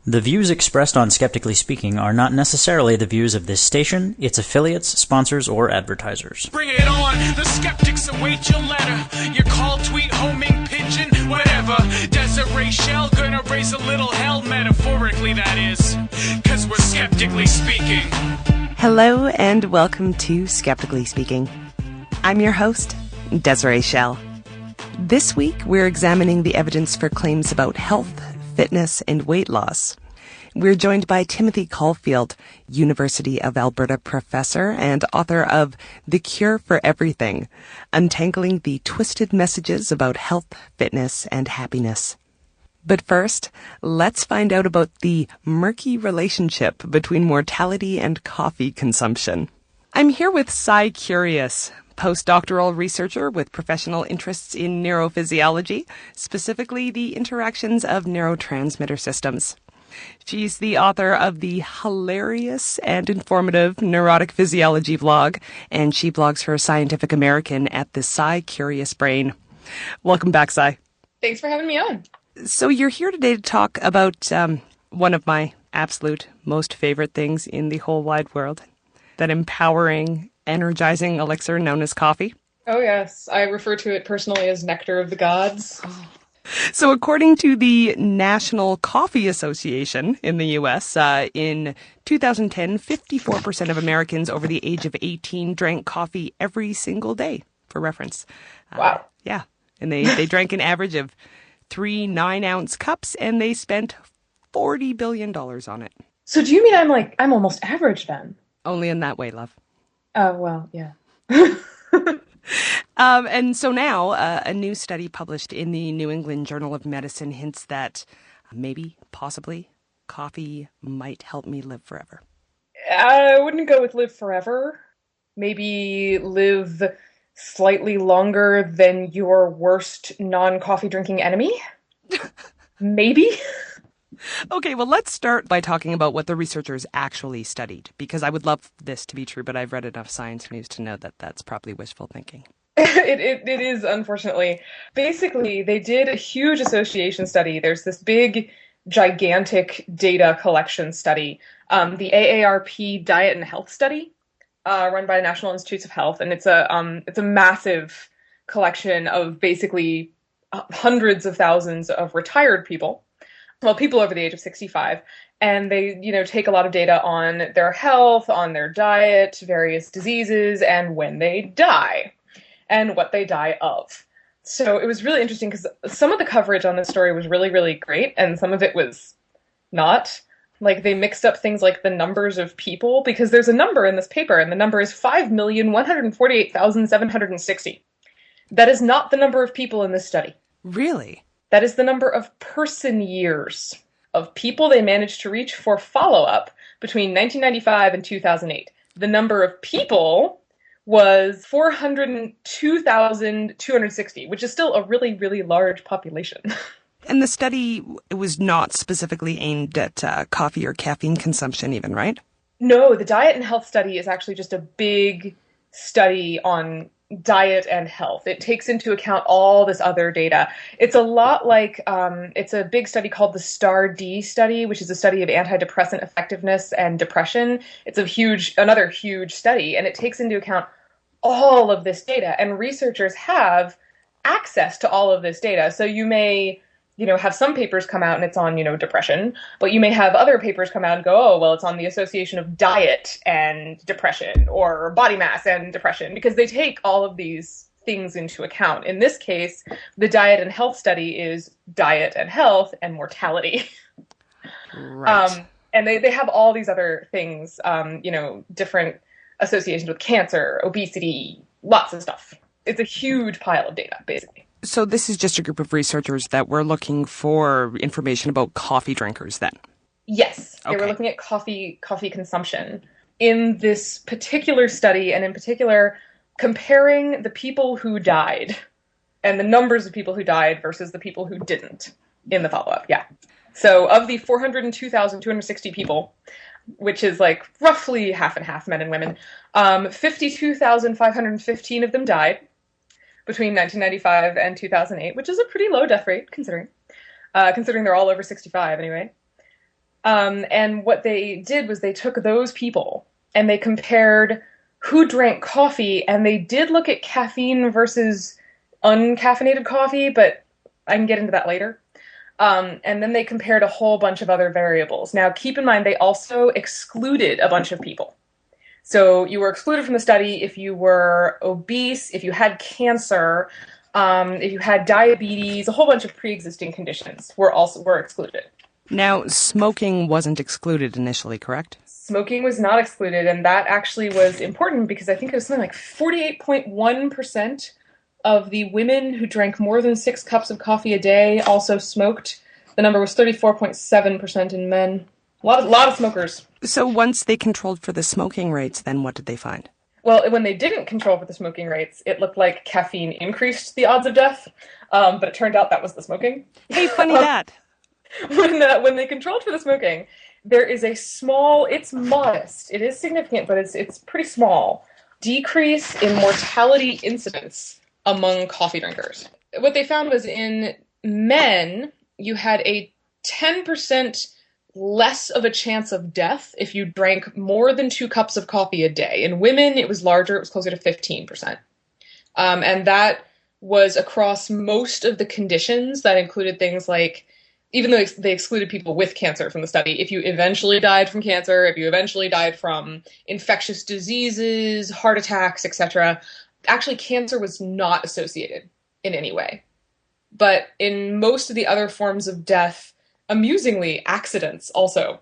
The views expressed on Skeptically Speaking are not necessarily the views of this station, its affiliates, sponsors, or advertisers. Bring it on! The skeptics await your letter. Your call, tweet, homing, pigeon, whatever. Desiree Shell gonna raise a little hell, metaphorically that is. 'Cause we're skeptically speaking. Hello and welcome to Skeptically Speaking. I'm your host, Desiree Shell. This week we're examining the evidence for claims about health, fitness, and weight loss. We're joined by Timothy Caulfield, University of Alberta professor and author of The Cure for Everything, Untangling the Twisted Messages about Health, Fitness, and Happiness. But first, let's find out about the murky relationship between mortality and coffee consumption. I'm here with Scicurious, postdoctoral researcher with professional interests in neurophysiology, specifically the interactions of neurotransmitter systems. She's the author of the hilarious and informative Neurotic Physiology blog, and she blogs for Scientific American at the Scicurious Brain. Welcome back, Sci. Thanks for having me on. So you're here today to talk about one of my absolute most favorite things in the whole wide world, that empowering, energizing elixir known as coffee. Oh, yes. I refer to it personally as nectar of the gods. So according to the National Coffee Association in the U.S., in 2010, 54% of Americans over the age of 18 drank coffee every single day, for reference. Wow. Yeah. And they drank an average of 3 9-ounce cups, and they spent $40 billion on it. So do you mean I'm almost average then? Only in that way, love. Oh, well, yeah. And so now a new study published in the New England Journal of Medicine hints that maybe, possibly, coffee might help me live forever. I wouldn't go with live forever. Maybe live slightly longer than your worst non-coffee drinking enemy? Maybe? Okay, well, let's start by talking about what the researchers actually studied, because I would love this to be true, but I've read enough science news to know that that's probably wishful thinking. It is, unfortunately. Basically, they did a huge association study. There's this big, gigantic data collection study, the AARP Diet and Health Study, run by the National Institutes of Health, and it's a massive collection of basically hundreds of thousands of retired people. Well, people over the age of 65, and they, take a lot of data on their health, on their diet, various diseases, and when they die, and what they die of. So it was really interesting because some of the coverage on this story was really, really great, and some of it was not. Like, they mixed up things like the numbers of people, because there's a number in this paper, and the number is 5,148,760. That is not the number of people in this study. Really? That is the number of person years of people they managed to reach for follow-up between 1995 and 2008. The number of people was 402,260, which is still a really, really large population. And the study was not specifically aimed at coffee or caffeine consumption even, right? No, the Diet and Health Study is actually just a big study on diet and health. It takes into account all this other data. It's a lot like, it's a big study called the STAR-D study, which is a study of antidepressant effectiveness and depression. It's another huge study, and it takes into account all of this data, and researchers have access to all of this data. So you may, have some papers come out and it's on, depression, but you may have other papers come out and go, oh, well, it's on the association of diet and depression, or body mass and depression, because they take all of these things into account. In this case, the Diet and Health Study is diet and health and mortality. Right. And they have all these other things, different associations with cancer, obesity, lots of stuff. It's a huge pile of data, basically. So this is just a group of researchers that were looking for information about coffee drinkers then? Yes, they Okay. were looking at coffee consumption in this particular study, and in particular comparing the people who died and the numbers of people who died versus the people who didn't in the follow-up. Yeah. So of the 402,260 people, which is like roughly half and half, men and women, 52,515 of them died between 1995 and 2008, which is a pretty low death rate, considering they're all over 65 anyway. And what they did was they took those people and they compared who drank coffee, and they did look at caffeine versus uncaffeinated coffee, but I can get into that later. And then they compared a whole bunch of other variables. Now, keep in mind, they also excluded a bunch of people. So you were excluded from the study if you were obese, if you had cancer, if you had diabetes, a whole bunch of pre-existing conditions were excluded. Now, smoking wasn't excluded initially, correct? Smoking was not excluded, and that actually was important because I think it was something like 48.1% of the women who drank more than 6 cups of coffee a day also smoked. The number was 34.7% in men. A lot of smokers. So once they controlled for the smoking rates, then what did they find? Well, when they didn't control for the smoking rates, it looked like caffeine increased the odds of death, but it turned out that was the smoking. Hey, funny that. When they controlled for the smoking, there is a small, it's modest, it is significant, but it's pretty small, decrease in mortality incidence among coffee drinkers. What they found was in men, you had a 10% less of a chance of death if you drank more than 2 cups of coffee a day. In women, it was larger, it was closer to 15%. And that was across most of the conditions. That included things like, even though they excluded people with cancer from the study, if you eventually died from cancer, if you eventually died from infectious diseases, heart attacks, etc., actually cancer was not associated in any way. But in most of the other forms of death, amusingly, accidents also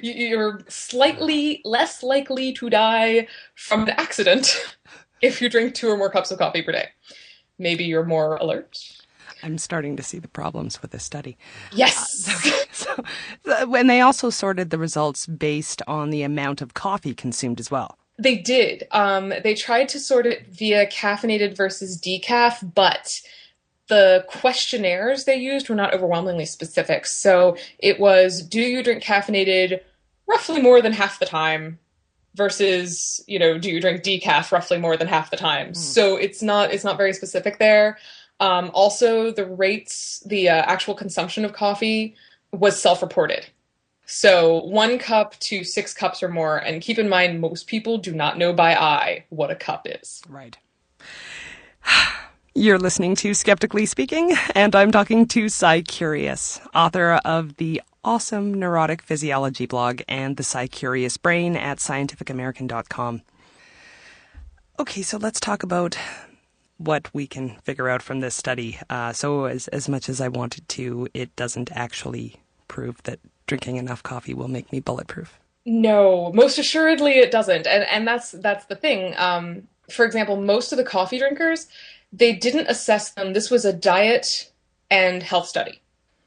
you're slightly less likely to die from an accident if you drink 2 or more cups of coffee per day. Maybe you're more alert. I'm starting to see the problems with this study. Yes. When they also sorted the results based on the amount of coffee consumed as well. They did. They tried to sort it via caffeinated versus decaf, but the questionnaires they used were not overwhelmingly specific. So it was, do you drink caffeinated roughly more than half the time versus, do you drink decaf roughly more than half the time? So it's not very specific there. Also, the rates, the actual consumption of coffee was self-reported. So 1 cup to 6 cups or more. And keep in mind, most people do not know by eye what a cup is. Right. You're listening to Skeptically Speaking, and I'm talking to Scicurious, author of the awesome neurotic physiology blog and the Scicurious Brain at scientificamerican.com. Okay, so let's talk about what we can figure out from this study. So as much as I wanted to, it doesn't actually prove that drinking enough coffee will make me bulletproof. No, most assuredly it doesn't. And that's the thing. For example, most of the coffee drinkers, they didn't assess them. This was a diet and health study.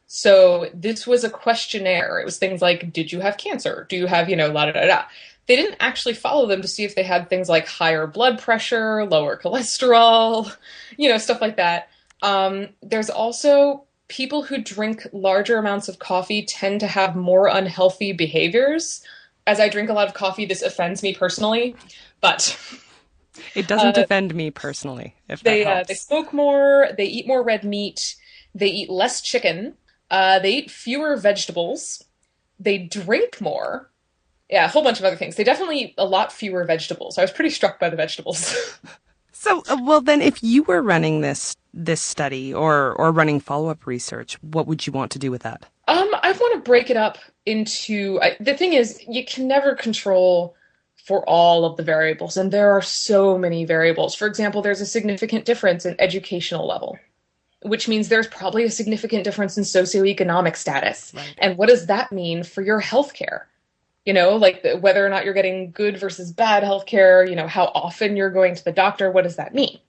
So this was a questionnaire. It was things like, did you have cancer? Do you have, la da da da. They didn't actually follow them to see if they had things like higher blood pressure, lower cholesterol, stuff like that. There's also people who drink larger amounts of coffee tend to have more unhealthy behaviors. As I drink a lot of coffee, this offends me personally, but it doesn't offend me personally. If that helps. They smoke more, they eat more red meat, they eat less chicken, they eat fewer vegetables, they drink more. Yeah, a whole bunch of other things. They definitely eat a lot fewer vegetables. I was pretty struck by the vegetables. So, well, then, if you were running this study or running follow-up research, what would you want to do with that? I want to break it up into... the thing is, you can never control for all of the variables, and there are so many variables. For example, there's a significant difference in educational level, which means there's probably a significant difference in socioeconomic status. Right. And what does that mean for your healthcare? Whether or not you're getting good versus bad healthcare, how often you're going to the doctor, what does that mean?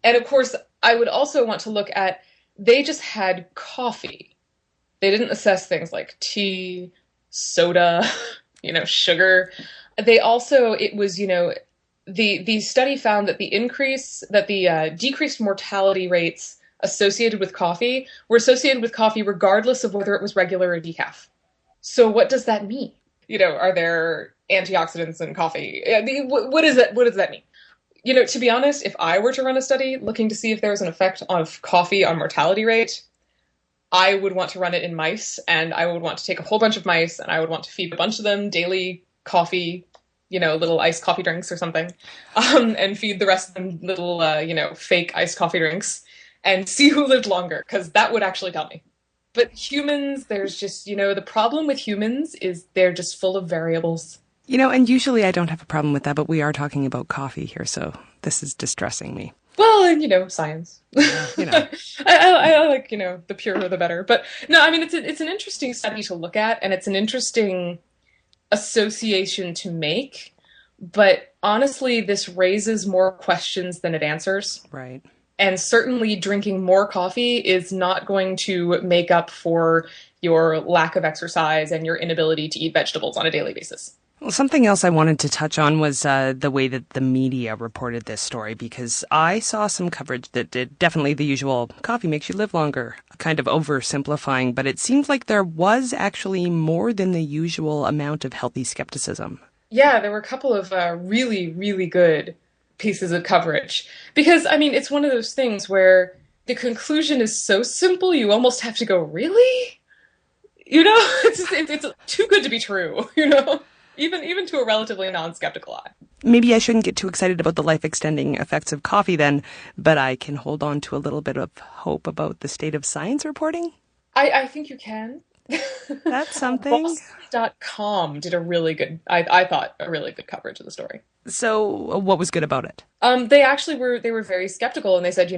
And of course, I would also want to look at, they just had coffee. They didn't assess things like tea, soda, sugar. They also, it was, the study found that the decreased mortality rates associated with coffee were associated with coffee regardless of whether it was regular or decaf. So what does that mean? Are there antioxidants in coffee? What does that mean? To be honest, if I were to run a study looking to see if there was an effect of coffee on mortality rate, I would want to run it in mice, and I would want to take a whole bunch of mice, and I would want to feed a bunch of them daily coffee, little iced coffee drinks or something, and feed the rest of them little, fake iced coffee drinks, and see who lived longer, because that would actually tell me. But humans, there's just, the problem with humans is they're just full of variables. And usually I don't have a problem with that, but we are talking about coffee here, so this is distressing me. Well, and science. I like, the purer the better. But no, I mean, it's an interesting study to look at, and it's an interesting association to make. But honestly, this raises more questions than it answers. Right. And certainly drinking more coffee is not going to make up for your lack of exercise and your inability to eat vegetables on a daily basis. Well, something else I wanted to touch on was the way that the media reported this story, because I saw some coverage that did definitely the usual coffee makes you live longer, kind of oversimplifying, but it seemed like there was actually more than the usual amount of healthy skepticism. Yeah, there were a couple of really, really good pieces of coverage. Because, I mean, it's one of those things where the conclusion is so simple, you almost have to go, really? It's too good to be true, Even to a relatively non-skeptical eye. Maybe I shouldn't get too excited about the life-extending effects of coffee then, but I can hold on to a little bit of hope about the state of science reporting? I think you can. That's something. Boston.com did a really good, I thought, a really good coverage of the story. So what was good about it? They were very skeptical, and they said,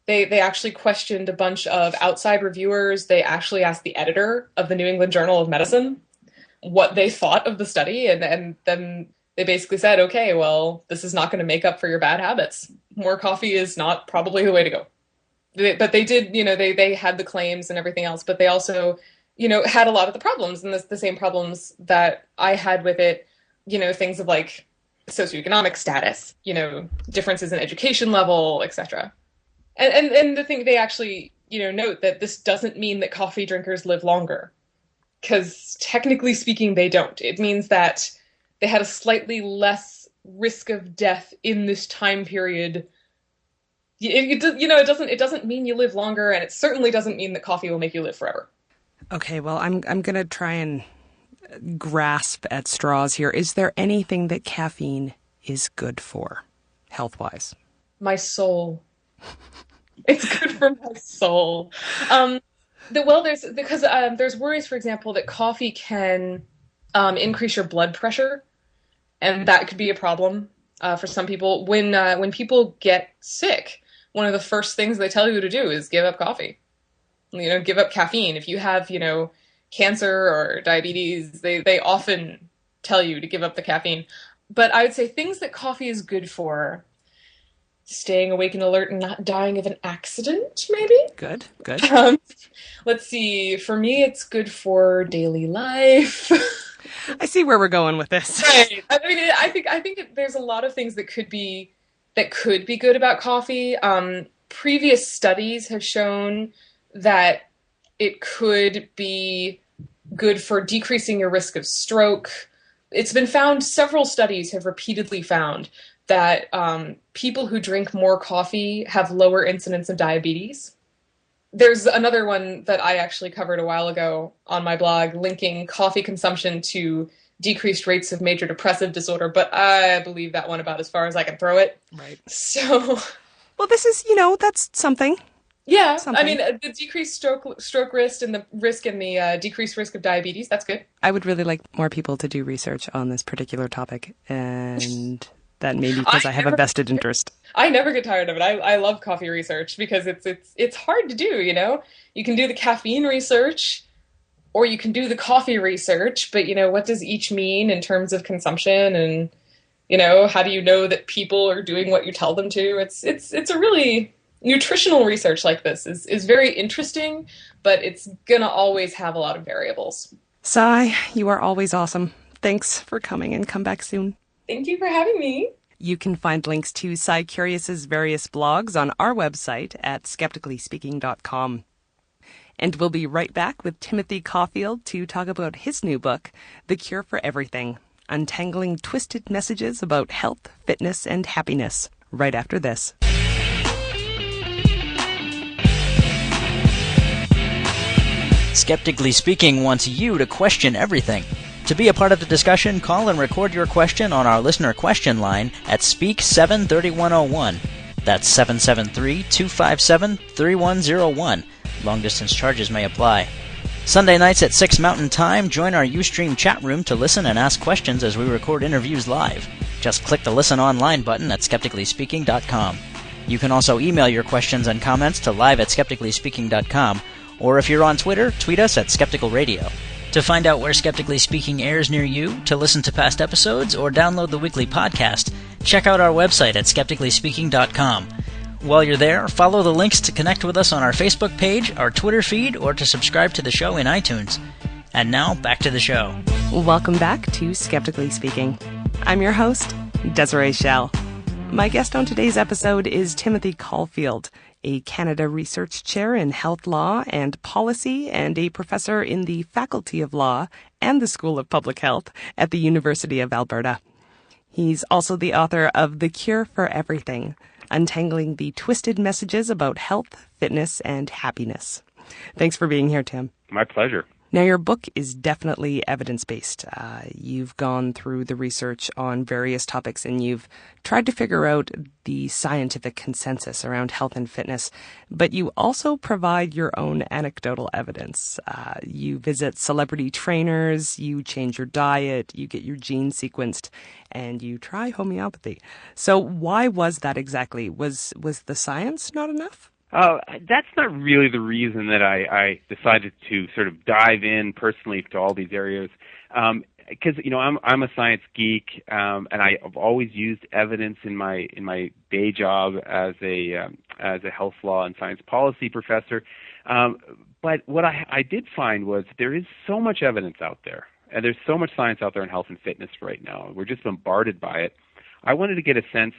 they actually questioned a bunch of outside reviewers. They actually asked the editor of the New England Journal of Medicine what they thought of the study, and then they basically said, okay, well, this is not going to make up for your bad habits. More coffee is not probably the way to go. But they did, they had the claims and everything else, but they also, had a lot of the problems, and the same problems that I had with it, things of like socioeconomic status, differences in education level, etc. And the thing they actually, note that this doesn't mean that coffee drinkers live longer. Because technically speaking, they don't. It means that they had a slightly less risk of death in this time period. It doesn't mean you live longer, and it certainly doesn't mean that coffee will make you live forever. Okay, well, I'm going to try and grasp at straws here. Is there anything that caffeine is good for, health-wise? My soul. It's good for my soul. There's worries, for example, that coffee can increase your blood pressure, and that could be a problem for some people. When people get sick, one of the first things they tell you to do is give up coffee. Give up caffeine. If you have, cancer or diabetes, they often tell you to give up the caffeine. But I would say things that coffee is good for: staying awake and alert and not dying of an accident, maybe? Good. Let's see. For me, it's good for daily life. I see where we're going with this. Right. I mean, I think there's a lot of things that could be good about coffee. Previous studies have shown that it could be good for decreasing your risk of stroke. It's been found, several studies have repeatedly found that people who drink more coffee have lower incidence of diabetes. There's another one that I actually covered a while ago on my blog, linking coffee consumption to decreased rates of major depressive disorder, but I believe that one about as far as I can throw it. Right. So, well, this is, that's something. Yeah, something. I mean, the decreased stroke risk and the decreased risk of diabetes, that's good. I would really like more people to do research on this particular topic, and that may be because I have a vested interest. I never get tired of it. I love coffee research because it's hard to do, You can do the caffeine research, or you can do the coffee research, but what does each mean in terms of consumption, and how do you know that people are doing what you tell them to? It's a really nutritional research like this is very interesting, but it's gonna always have a lot of variables. Sai, you are always awesome. Thanks for coming, and come back soon. Thank you for having me. You can find links to Scicurious's various blogs on our website at skepticallyspeaking.com. And we'll be right back with Timothy Caulfield to talk about his new book, The Cure for Everything: Untangling Twisted Messages About Health, Fitness, and Happiness, right after this. Skeptically Speaking wants you to question everything. To be a part of the discussion, call and record your question on our listener question line at Speak 73101. That's 773-257-3101. Long-distance charges may apply. Sunday nights at 6 Mountain Time, join our Ustream chat room to listen and ask questions as we record interviews live. Just click the Listen Online button at skepticallyspeaking.com. You can also email your questions and comments to live@skepticallyspeaking.com, or if you're on Twitter, tweet us at Skeptical Radio. To find out where Skeptically Speaking airs near you, to listen to past episodes, or download the weekly podcast, check out our website at skepticallyspeaking.com. While you're there, follow the links to connect with us on our Facebook page, our Twitter feed, or to subscribe to the show in iTunes. And now, back to the show. Welcome back to Skeptically Speaking. I'm your host, Desiree Schell. My guest on today's episode is Timothy Caulfield, a Canada Research Chair in Health Law and Policy and a professor in the Faculty of Law and the School of Public Health at the University of Alberta. He's also the author of The Cure for Everything, Untangling the Twisted Messages About Health, Fitness, and Happiness. Thanks for being here, Tim. My pleasure. Now, your book is definitely evidence-based. You've gone through the research on various topics and you've tried to figure out the scientific consensus around health and fitness, but you also provide your own anecdotal evidence. You visit celebrity trainers, you change your diet, you get your genes sequenced, and you try homeopathy. So why was that exactly? Was the science not enough? That's not really the reason that I decided to sort of dive in personally to all these areas. Because I'm a science geek, and I've always used evidence in my day job as a health law and science policy professor. But what I did find was there is so much evidence out there, and there's so much science out there in health and fitness right now. We're just bombarded by it. I wanted to get a sense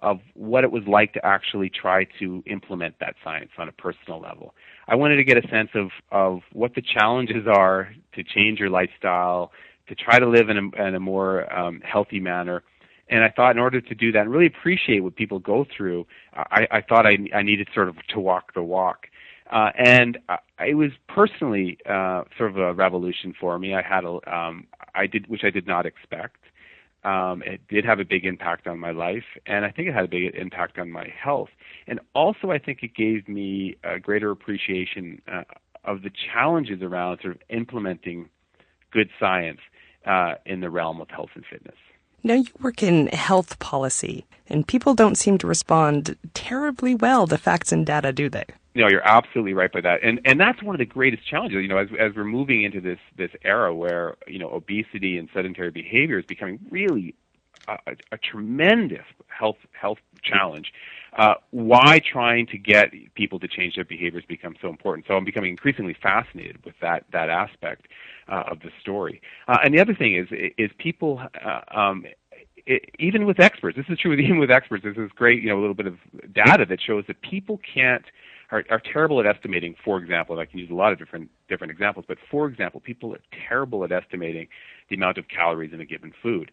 of what it was like to actually try to implement that science on a personal level. I wanted to get a sense of what the challenges are to change your lifestyle, to try to live in a more healthy manner. And I thought in order to do that and really appreciate what people go through, I thought I needed sort of to walk the walk. And it was personally sort of a revolution for me. Which I did not expect. It did have a big impact on my life, and I think it had a big impact on my health. And also I think it gave me a greater appreciation of the challenges around sort of implementing good science in the realm of health and fitness. Now, you work in health policy, and people don't seem to respond terribly well to facts and data, do they? No, you're absolutely right by that, and that's one of the greatest challenges. As we're moving into this era where obesity and sedentary behavior is becoming really a tremendous health challenge. Why trying to get people to change their behaviors becomes so important. So I'm becoming increasingly fascinated with that aspect of the story. And the other thing is people. Even with experts, this is true even with experts. This is great, a little bit of data that shows that people are terrible at estimating. For example, and I can use a lot of different examples, but for example, people are terrible at estimating the amount of calories in a given food.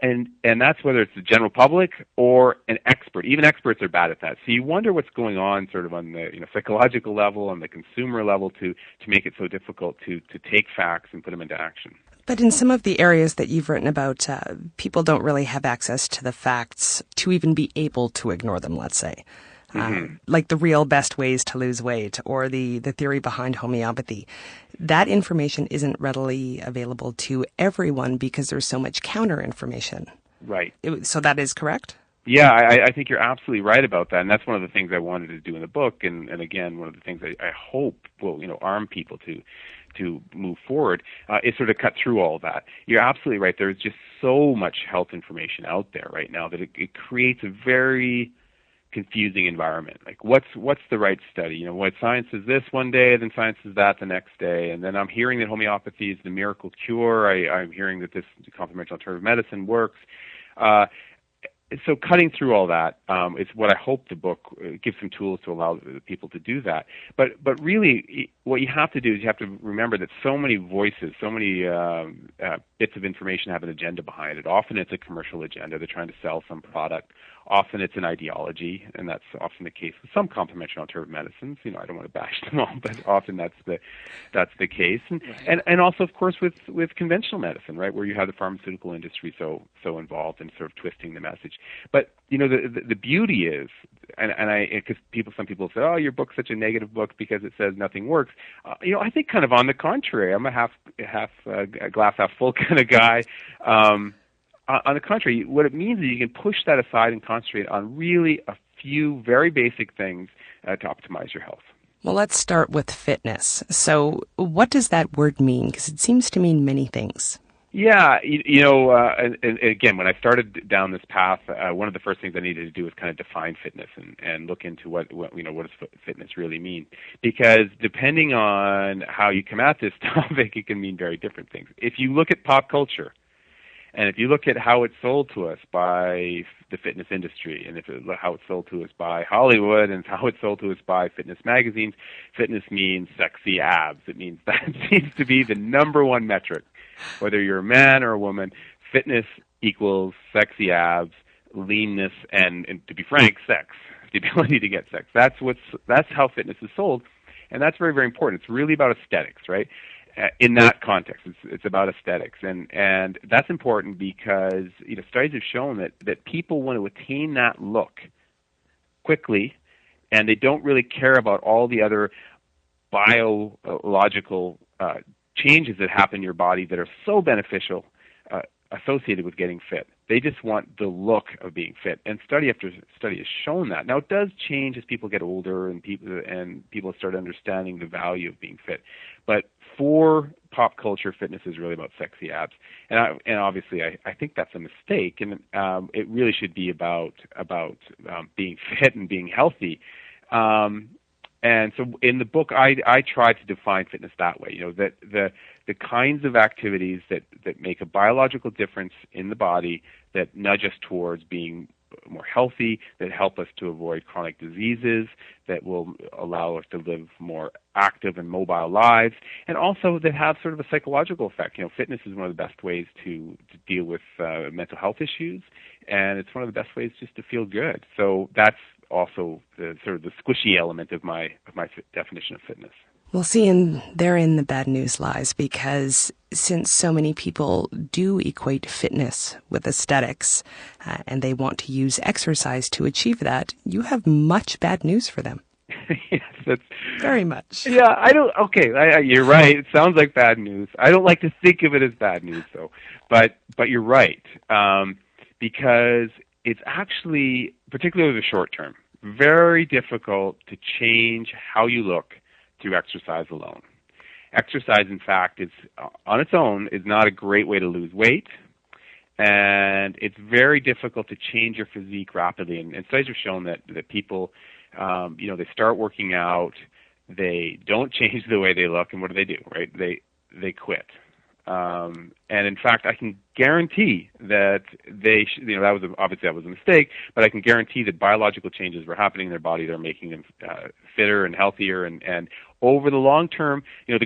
And that's whether it's the general public or an expert. Even experts are bad at that. So you wonder what's going on sort of on the psychological level, on the consumer level to make it so difficult to take facts and put them into action. But in some of the areas that you've written about, people don't really have access to the facts to even be able to ignore them, let's say. Like the real best ways to lose weight or the theory behind homeopathy. That information isn't readily available to everyone because there's so much counter information. Right. So that is correct? Yeah, I think you're absolutely right about that, and that's one of the things I wanted to do in the book, and again, one of the things I hope will arm people to move forward is sort of cut through all that. You're absolutely right. There's just so much health information out there right now that it creates a very confusing environment. Like what's the right study? What science is this one day, then science is that the next day, and then I'm hearing that homeopathy is the miracle cure. I'm hearing that this complementary alternative medicine works. So cutting through all that is what I hope the book gives some tools to allow people to do that. But really, what you have to do is you have to remember that so many voices, so many bits of information have an agenda behind it. Often it's a commercial agenda. They're trying to sell some product. Often it's an ideology, and that's often the case with some complementary alternative medicines. I don't want to bash them all, but often that's the case. And also, of course, with conventional medicine, right, where you have the pharmaceutical industry so involved in sort of twisting the message. But the beauty is, because some people say, oh, your book's such a negative book because it says nothing works. I think kind of on the contrary. I'm a glass half full kind of guy. On the contrary, what it means is you can push that aside and concentrate on really a few very basic things to optimize your health. Well, let's start with fitness. So what does that word mean? Because it seems to mean many things. Yeah, and again, when I started down this path, one of the first things I needed to do was kind of define fitness and look into what does fitness really mean. Because depending on how you come at this topic, it can mean very different things. If you look at pop culture, and if you look at how it's sold to us by the fitness industry, and how it's sold to us by Hollywood, and how it's sold to us by fitness magazines, fitness means sexy abs. It means that seems to be the number one metric. Whether you're a man or a woman, fitness equals sexy abs, leanness, and to be frank, sex. The ability to get sex. That's how fitness is sold, and that's very, very important. It's really about aesthetics, right? In that context, it's about aesthetics, and that's important because studies have shown that people want to attain that look quickly, and they don't really care about all the other biological changes that happen in your body that are so beneficial associated with getting fit. They just want the look of being fit, and study after study has shown that. Now, it does change as people get older and people start understanding the value of being fit. But for pop culture, fitness is really about sexy abs, and obviously, I think that's a mistake. And it really should be about being fit and being healthy. And so in the book, I try to define fitness that way. That the kinds of activities that make a biological difference in the body, that nudge us towards being more healthy, that help us to avoid chronic diseases, that will allow us to live more active and mobile lives, and also that have sort of a psychological effect. Fitness is one of the best ways to deal with mental health issues, and it's one of the best ways just to feel good. So that's also the sort of the squishy element of my definition of fitness. Well, see, and therein the bad news lies, because since so many people do equate fitness with aesthetics, and they want to use exercise to achieve that, you have much bad news for them. Yes, that's very much. Yeah, you're right. It sounds like bad news. I don't like to think of it as bad news, though. But you're right, because it's actually, particularly in the short term, very difficult to change how you look through exercise alone. Exercise, in fact, is on its own is not a great way to lose weight, and it's very difficult to change your physique rapidly. And studies have shown that people, they start working out, they don't change the way they look, and what do? Right? They quit. And in fact, I can guarantee that that was a mistake, but I can guarantee that biological changes were happening in their body that are making them fitter and healthier. And over the long term, here's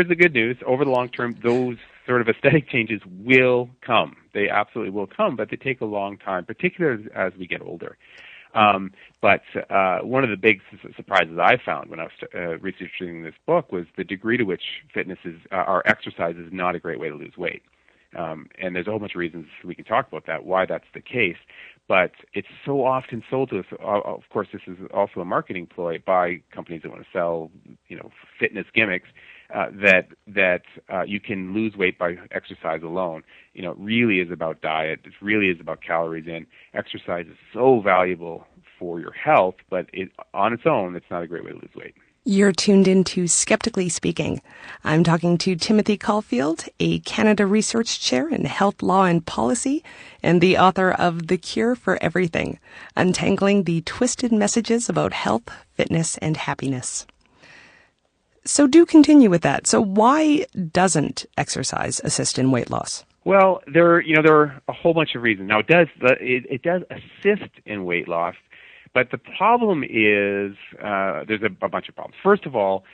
the good news. Over the long term, those sort of aesthetic changes will come. They absolutely will come, but they take a long time, particularly as we get older. But one of the big surprises I found when I was researching this book was the degree to which fitness or exercise is not a great way to lose weight. And there's a whole bunch of reasons we can talk about that, why that's the case. But it's so often sold to us. Of course, this is also a marketing ploy by companies that want to sell, fitness gimmicks. That you can lose weight by exercise alone. It really is about diet. It really is about calories in. Exercise is so valuable for your health, but on its own, it's not a great way to lose weight. You're tuned into Skeptically Speaking. I'm talking to Timothy Caulfield, a Canada Research Chair in Health Law and Policy, and the author of The Cure for Everything, Untangling the Twisted Messages About Health, Fitness, and Happiness. So do continue with that. So why doesn't exercise assist in weight loss? Well, there are a whole bunch of reasons. Now, it does assist in weight loss, but the problem is there's a bunch of problems. First of all,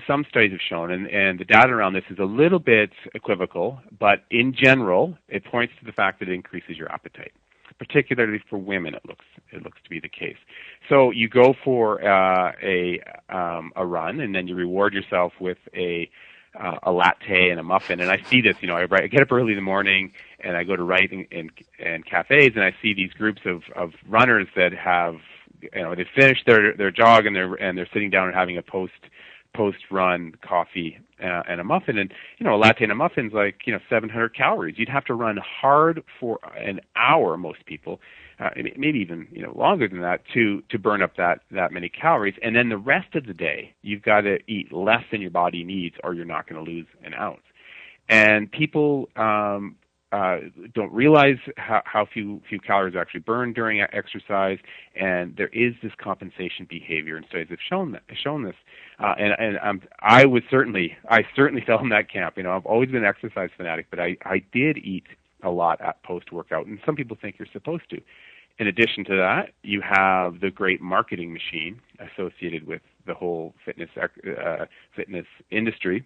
some studies have shown, and the data around this is a little bit equivocal, but in general, it points to the fact that it increases your appetite. Particularly for women, it looks to be the case. So you go for a run, and then you reward yourself with a latte and a muffin. And I see this, I get up early in the morning, and I go to write in cafes, and I see these groups of runners that have, they finished their jog, and they're sitting down and having a post-run coffee and a muffin, and a latte and a muffin's like 700 calories. You'd have to run hard for an hour, most people, maybe even longer than that, to burn up that many calories. And then the rest of the day, you've got to eat less than your body needs, or you're not going to lose an ounce. And people don't realize how few calories are actually burned during exercise, and there is this compensation behavior, and studies have shown this. I certainly fell in that camp. I've always been an exercise fanatic, but I did eat a lot at post-workout, and some people think you're supposed to. In addition to that, you have the great marketing machine associated with the whole fitness industry,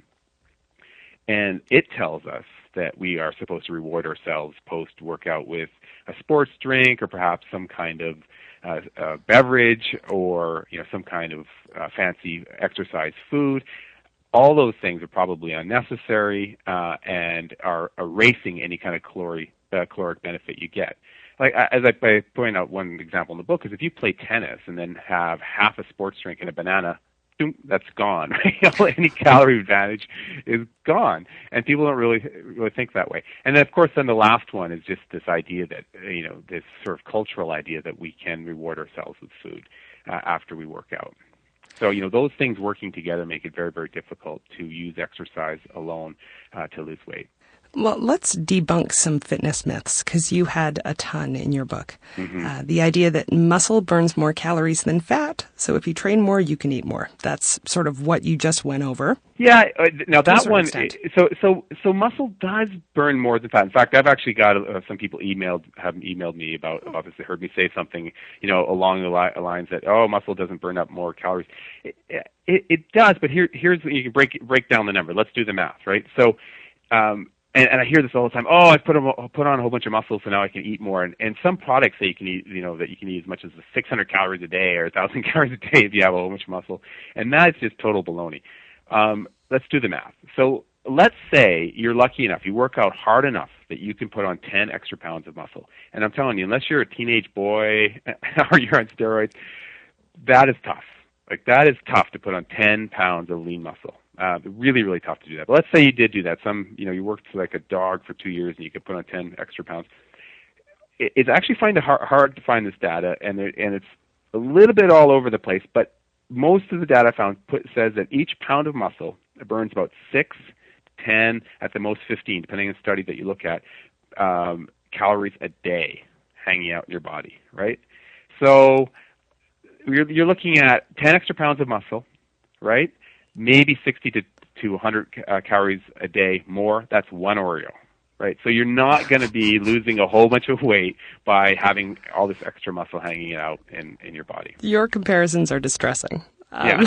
and it tells us that we are supposed to reward ourselves post-workout with a sports drink, or perhaps some kind of beverage, or some kind of fancy exercise food. All those things are probably unnecessary and are erasing any kind of caloric benefit you get. Like, as I point out, one example in the book is if you play tennis and then have half a sports drink and a banana, that's gone. Any calorie advantage is gone, and people don't really think that way. And then, of course, the last one is just this idea that this sort of cultural idea that we can reward ourselves with food after we work out. So those things working together make it very, very difficult to use exercise alone to lose weight. Well, let's debunk some fitness myths, because you had a ton in your book. Mm-hmm. The idea that muscle burns more calories than fat, so if you train more, you can eat more. That's sort of what you just went over. Yeah, now that one, so muscle does burn more than fat. In fact, I've actually got some people have emailed me about this. They heard me say something, along the lines that, muscle doesn't burn up more calories. It does, but here's you can break down the number. Let's do the math, right? So, and I hear this all the time. I put on a whole bunch of muscle, so now I can eat more. And some products say you can eat, that you can eat as much as 600 calories a day or 1,000 calories a day if you have a whole bunch of muscle, and that's just total baloney. Let's do the math. So let's say you're lucky enough, you work out hard enough that you can put on 10 extra pounds of muscle. And I'm telling you, unless you're a teenage boy or you're on steroids, that is tough. Like, that is tough to put on 10 pounds of lean muscle. Really, really tough to do that. But let's say you did do that. You worked like a dog for 2 years and you could put on 10 extra pounds. It's actually hard to find this data, and it's a little bit all over the place, but most of the data I found says that each pound of muscle burns about 6, 10, at the most 15, depending on the study that you look at, calories a day hanging out in your body, right? So you're looking at 10 extra pounds of muscle, right? Maybe 60 to 100 calories a day more. That's one Oreo, right? So you're not going to be losing a whole bunch of weight by having all this extra muscle hanging out in your body. Your comparisons are distressing. Yeah.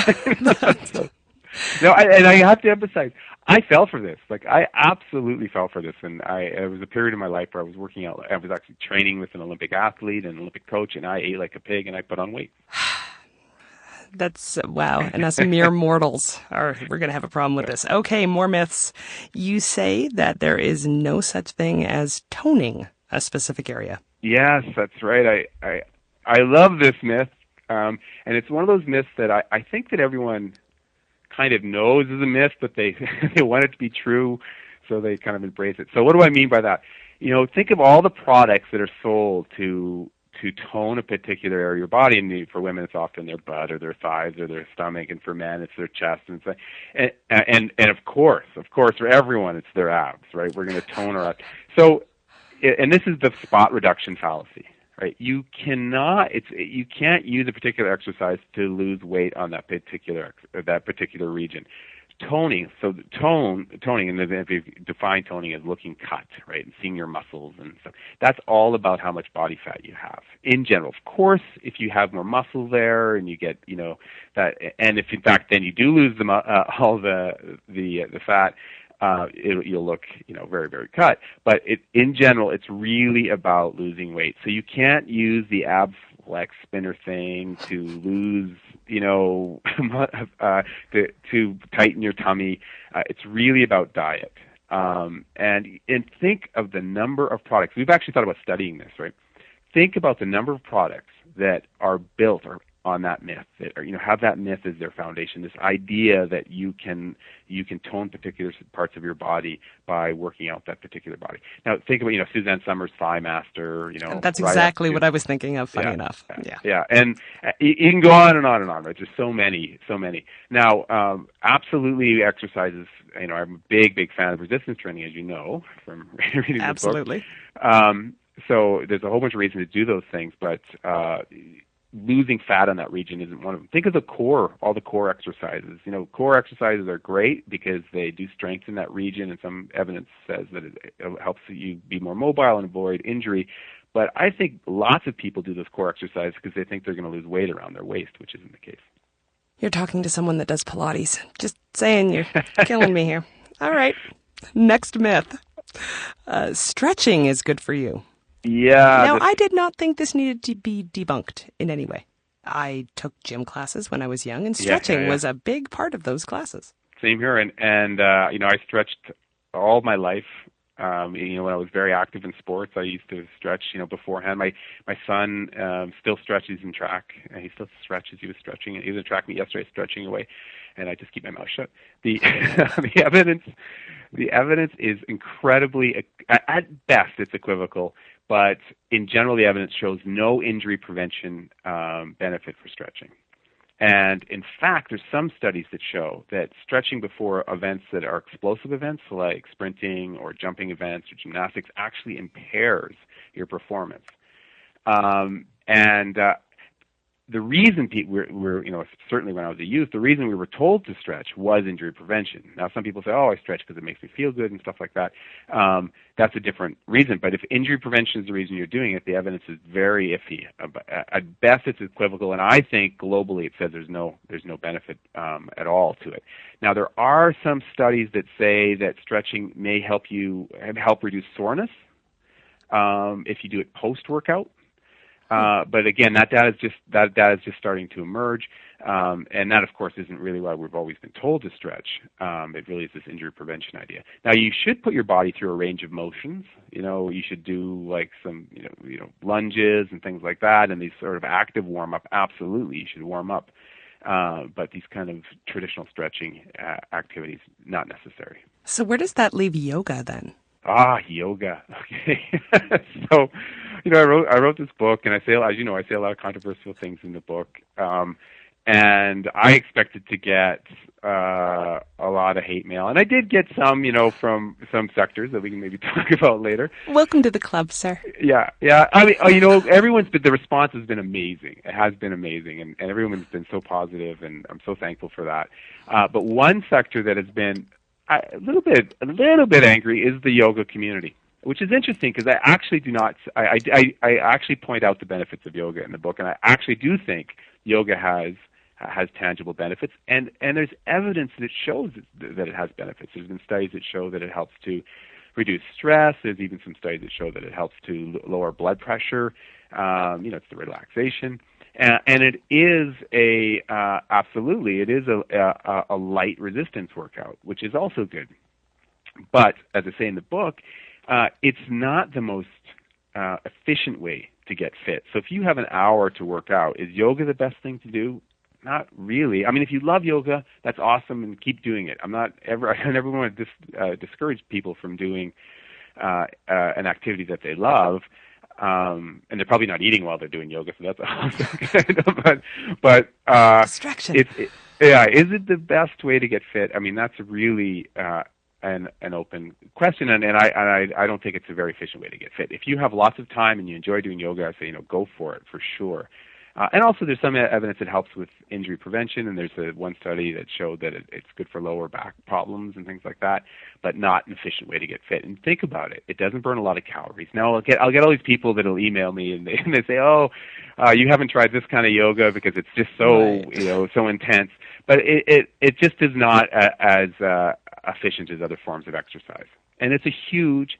No, and I have to emphasize, I fell for this. Like, I absolutely fell for this, and it was a period in my life where I was working out. I was actually training with an Olympic athlete and an Olympic coach, and I ate like a pig, and I put on weight. That's wow. And us mere mortals we're going to have a problem with this. Okay, more myths. You say that there is no such thing as toning a specific area. Yes, that's right. I love this myth. And it's one of those myths that I think that everyone kind of knows is a myth, but they want it to be true, so they kind of embrace it. So what do I mean by that? Think of all the products that are sold to tone a particular area of your body. And for women, it's often their butt or their thighs or their stomach, and for men, it's their chest. And of course, for everyone, it's their abs, right? We're going to tone our abs. So, and this is the spot reduction fallacy, right? You can't use a particular exercise to lose weight on that particular region. toning. So toning, and if you define toning as looking cut, right, and seeing your muscles and stuff, that's all about how much body fat you have in general. Of course, if you have more muscle there and you get, that, and if in fact then you do lose all the fat, you'll look, very, very cut. But in general, it's really about losing weight. So you can't use the ab flex spinner thing to lose, to tighten your tummy. It's really about diet. And think of the number of products. We've actually thought about studying this, right? Think about the number of products that are built on that myth, that have that myth as their foundation. This idea that you can tone particular parts of your body by working out that particular body. Now think about Suzanne Summers' Thigh Master. That's exactly what I was thinking of. Funny enough, yeah, and you can go on and on and on. Right? There's so many. Now, absolutely, exercises. I'm a big fan of resistance training, as you know from reading the book. Absolutely. So there's a whole bunch of reasons to do those things, but losing fat on that region isn't one of them. Think of all the core exercises. Core exercises are great because they do strengthen that region, and some evidence says that it helps you be more mobile and avoid injury. But I think lots of people do those core exercises because they think they're going to lose weight around their waist, which isn't the case. You're talking to someone that does Pilates. Just saying, you're killing me here. All right. Next myth. Stretching is good for you. Yeah. Now, I did not think this needed to be debunked in any way. I took gym classes when I was young, and stretching was a big part of those classes. Same here, and I stretched all my life. When I was very active in sports, I used to stretch. Beforehand, my son still stretches in track. He still stretches. He was stretching. He was in track meet yesterday, stretching away, and I just keep my mouth shut. The the evidence is incredibly, at best, it's equivocal. But in general, the evidence shows no injury prevention benefit for stretching. And in fact, there's some studies that show that stretching before events that are explosive events, like sprinting or jumping events or gymnastics, actually impairs your performance. The reason we're certainly when I was a youth, the reason we were told to stretch was injury prevention. Now, some people say, I stretch because it makes me feel good and stuff like that. That's a different reason. But if injury prevention is the reason you're doing it, the evidence is very iffy. At best, it's equivocal, and I think globally it says there's no benefit at all to it. Now, there are some studies that say that stretching may help reduce soreness if you do it post-workout. But again, that data is just starting to emerge, and that, of course, isn't really why we've always been told to stretch. It really is this injury prevention idea. Now, you should put your body through a range of motions. You should do like some, lunges and things like that, and these sort of active warm up. Absolutely, you should warm up. But these kind of traditional stretching activities, not necessary. So where does that leave yoga then? Yoga. Okay. So, I wrote this book, and I say a lot of controversial things in the book. And I expected to get a lot of hate mail, and I did get some, from some sectors that we can maybe talk about later. Welcome to the club, sir. Yeah. I mean, the response has been amazing. It has been amazing, and everyone's been so positive, and I'm so thankful for that. But one sector that has been a little bit angry is the yoga community, which is interesting because I actually do not. I actually point out the benefits of yoga in the book, and I actually do think yoga has tangible benefits, and there's evidence that shows that it has benefits. There's been studies that show that it helps to reduce stress. There's even some studies that show that it helps to lower blood pressure. It's the relaxation. And it is absolutely, it is a light resistance workout, which is also good. But as I say in the book, it's not the most efficient way to get fit. So if you have an hour to work out, is yoga the best thing to do? Not really. I mean, if you love yoga, that's awesome, and keep doing it. I never want to discourage people from doing an activity that they love. And they're probably not eating while they're doing yoga, so that's also good. But distraction. Is it the best way to get fit? I mean, that's really an open question, and I don't think it's a very efficient way to get fit. If you have lots of time and you enjoy doing yoga, I say go for it for sure. And also there's some evidence that helps with injury prevention, and there's one study that showed that it's good for lower back problems and things like that, but not an efficient way to get fit. And think about it. It doesn't burn a lot of calories. Now I'll get all these people that'll email me and they say, "Oh, you haven't tried this kind of yoga because it's just so, so intense." But it just is not as efficient as other forms of exercise. And it's a huge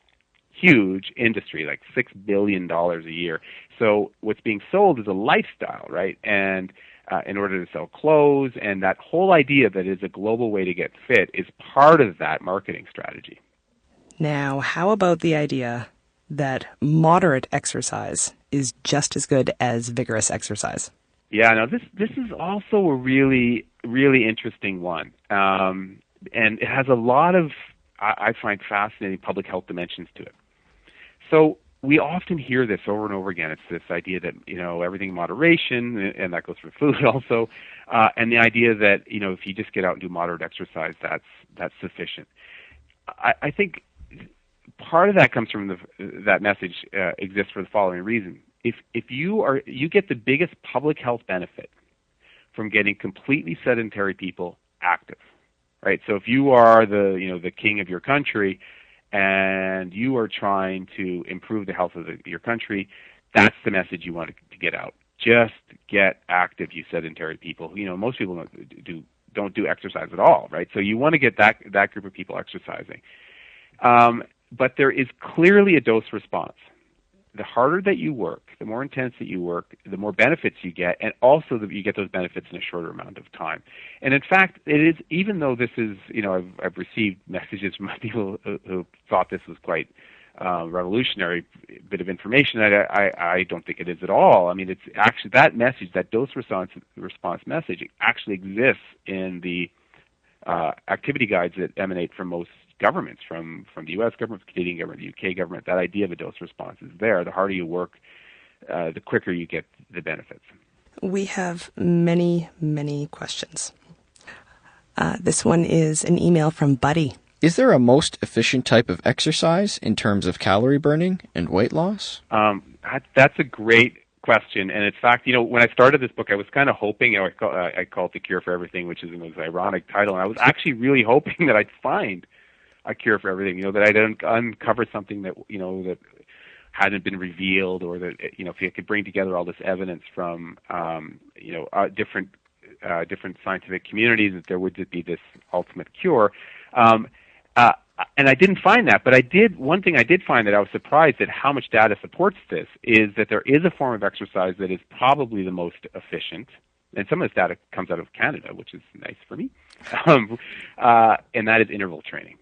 industry, like $6 billion a year. So what's being sold is a lifestyle, right? And in order to sell clothes, and that whole idea that is a global way to get fit is part of that marketing strategy. Now, how about the idea that moderate exercise is just as good as vigorous exercise? Yeah, no, this is also a really, really interesting one. And it has a lot of, I find, fascinating public health dimensions to it. So we often hear this over and over again. It's this idea that, everything in moderation, and that goes for food also, and the idea that, if you just get out and do moderate exercise, that's sufficient. I think part of that comes from that message exists for the following reason. If you get the biggest public health benefit from getting completely sedentary people active, right? So if you are the king of your country, and you are trying to improve the health of your country, that's the message you want to get out. Just get active, you sedentary people. Most people don't do exercise at all, right? So you want to get that group of people exercising. But there is clearly a dose response. The harder that you work, the more intense that you work, the more benefits you get, and also that you get those benefits in a shorter amount of time. And in fact, it is, even though this is, I've received messages from people who thought this was quite revolutionary bit of information. I don't think it is at all. I mean, it's actually that message, that dose response message, actually exists in the activity guides that emanate from most governments, from the U.S. government, the Canadian government, the U.K. government. That idea of a dose response is there. The harder you work, the quicker you get the benefits. We have many, many questions. This one is an email from Buddy. Is there a most efficient type of exercise in terms of calorie burning and weight loss? That's a great question. And in fact, when I started this book, I was kind of hoping, I call it The Cure for Everything, which is the most ironic title. And I was actually really hoping that I'd find a cure for everything, that I'd uncover something that, that hadn't been revealed, or that, if you could bring together all this evidence from, different scientific communities, that there would be this ultimate cure. And I didn't find that, but one thing I did find that I was surprised at how much data supports this is that there is a form of exercise that is probably the most efficient. And some of this data comes out of Canada, which is nice for me. And that is interval training.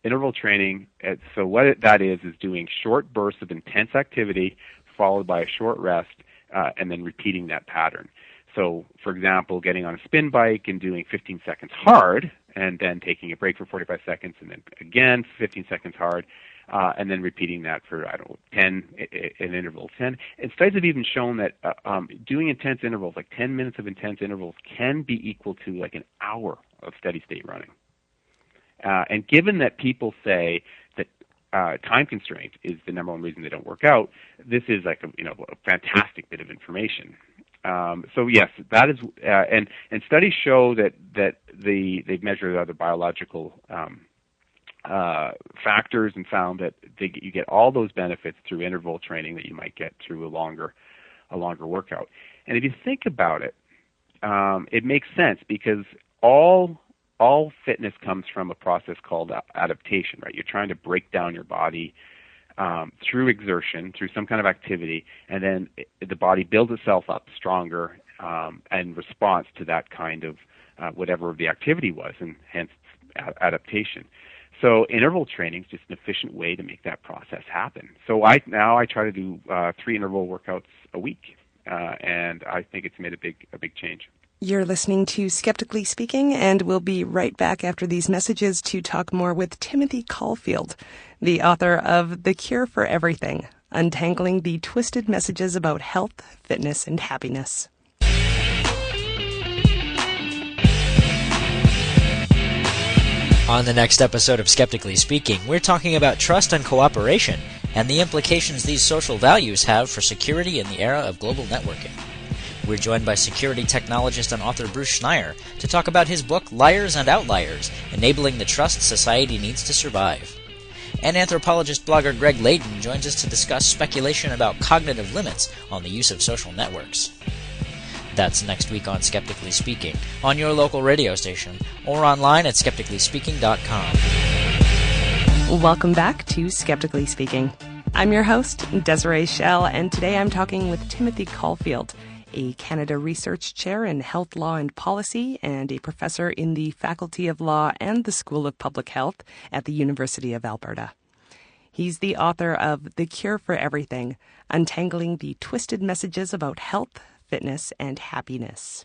Interval training, so what that is doing short bursts of intense activity followed by a short rest, and then repeating that pattern. So, for example, getting on a spin bike and doing 15 seconds hard, and then taking a break for 45 seconds, and then again 15 seconds hard, and then repeating that for, 10, an interval 10. And studies have even shown that doing intense intervals, like 10 minutes of intense intervals, can be equal to like an hour of steady-state running. And given that people say that time constraint is the number one reason they don't work out, this is like a fantastic bit of information. So yes, that is, and studies show that they've measured other biological factors and found that you get all those benefits through interval training that you might get through a longer workout. And if you think about it, it makes sense, because all fitness comes from a process called adaptation, right? You're trying to break down your body through exertion, through some kind of activity, and then the body builds itself up stronger in response to that kind of whatever the activity was, and hence adaptation. So interval training is just an efficient way to make that process happen. So I try to do 3 interval workouts a week, and I think it's made a big change. You're listening to Skeptically Speaking, and we'll be right back after these messages to talk more with Timothy Caulfield, the author of The Cure for Everything, Untangling the Twisted Messages About Health, Fitness, and Happiness. On the next episode of Skeptically Speaking, we're talking about trust and cooperation, and the implications these social values have for security in the era of global networking. We're joined by security technologist and author Bruce Schneier to talk about his book Liars and Outliers, Enabling the Trust Society Needs to Survive. And anthropologist blogger Greg Layden joins us to discuss speculation about cognitive limits on the use of social networks. That's next week on Skeptically Speaking, on your local radio station, or online at skepticallyspeaking.com. Welcome back to Skeptically Speaking. I'm your host, Desiree Schell, and today I'm talking with Timothy Caulfield, a Canada Research Chair in Health Law and Policy and a professor in the Faculty of Law and the School of Public Health at the University of Alberta. He's the author of The Cure for Everything, Untangling the Twisted Messages About Health, Fitness, and Happiness.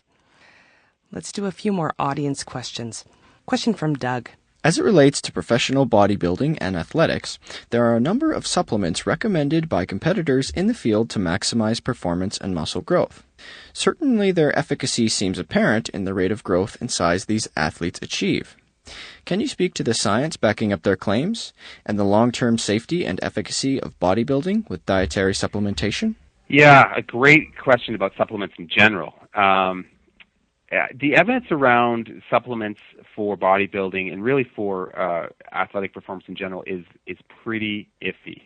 Let's do a few more audience questions. Question from Doug. As it relates to professional bodybuilding and athletics, there are a number of supplements recommended by competitors in the field to maximize performance and muscle growth. Certainly their efficacy seems apparent in the rate of growth and size these athletes achieve. Can you speak to the science backing up their claims and the long-term safety and efficacy of bodybuilding with dietary supplementation? Yeah, a great question about supplements in general. The evidence around supplements for bodybuilding and really for athletic performance in general is pretty iffy.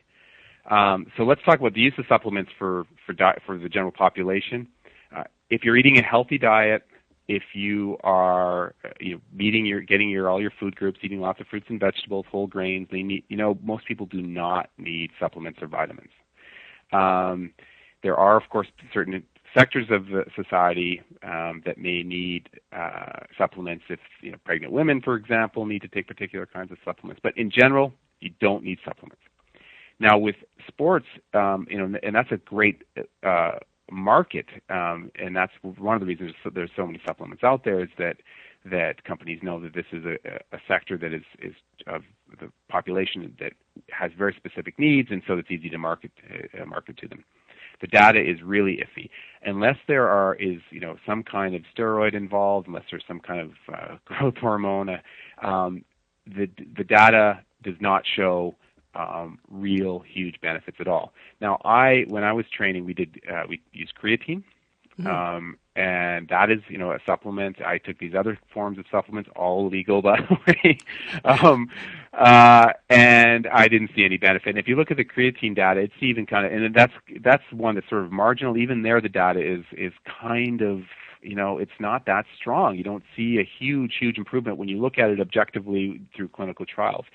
So let's talk about the use of supplements for the general population. If you're eating a healthy diet, if you are getting all your food groups, eating lots of fruits and vegetables, whole grains, most people do not need supplements or vitamins. There are, of course, certain sectors of the society that may need supplements. If pregnant women, for example, need to take particular kinds of supplements. But in general, you don't need supplements. Now, with sports, and that's a great market, and that's one of the reasons there's so many supplements out there, is that companies know that this is a sector that is of the population that has very specific needs, and so it's easy to market to them. The data is really iffy. Unless there is some kind of steroid involved, unless there's some kind of growth hormone, the data does not show real huge benefits at all. Now, when I was training, we used creatine, and that is a supplement. I took these other forms of supplements, all legal, by the way, and I didn't see any benefit. And if you look at the creatine data, it's even kind of, and that's one that's sort of marginal. Even there, the data is kind of, it's not that strong. You don't see a huge improvement when you look at it objectively through clinical trials.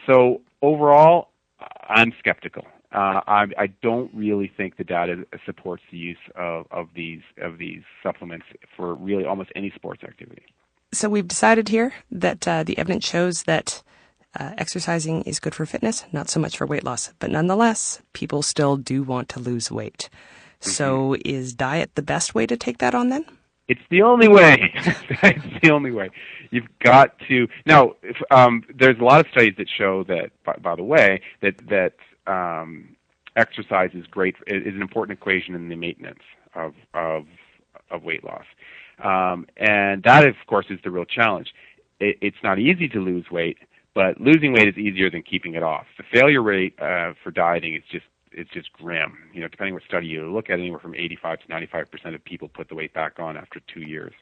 So overall, I'm skeptical. I don't really think the data supports the use of these supplements for really almost any sports activity. So we've decided here that the evidence shows that exercising is good for fitness, not so much for weight loss. But nonetheless, people still do want to lose weight. Mm-hmm. So is diet the best way to take that on then? It's the only way. It's the only way. You've got to. Now, there's a lot of studies that show that, by the way, that exercise is an important equation in the maintenance of weight loss, and that, of course, is the real challenge. It's not easy to lose weight, but losing weight is easier than keeping it off. The failure rate for dieting is just grim. Depending what study you look at, anywhere from 85 to 95% of people put the weight back on after 2 years,